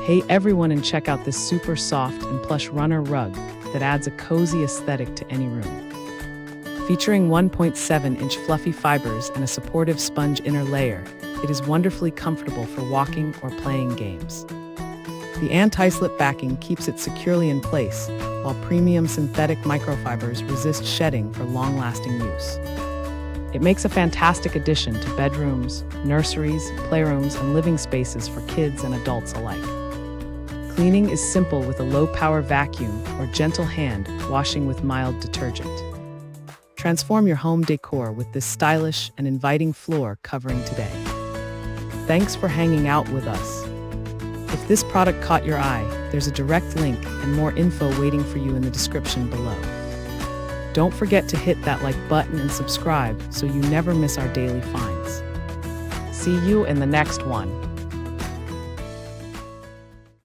Hey everyone, and check out this super soft and plush runner rug that adds a cozy aesthetic to any room. Featuring 1.7-inch fluffy fibers and a supportive sponge inner layer, it is wonderfully comfortable for walking or playing games. The anti-slip backing keeps it securely in place, while premium synthetic microfibers resist shedding for long-lasting use. It makes a fantastic addition to bedrooms, nurseries, playrooms, and living spaces for kids and adults alike. Cleaning is simple with a low-power vacuum or gentle hand washing with mild detergent. Transform your home decor with this stylish and inviting floor covering today. Thanks for hanging out with us. If this product caught your eye, there's a direct link and more info waiting for you in the description below. Don't forget to hit that like button and subscribe so you never miss our daily finds. See you in the next one.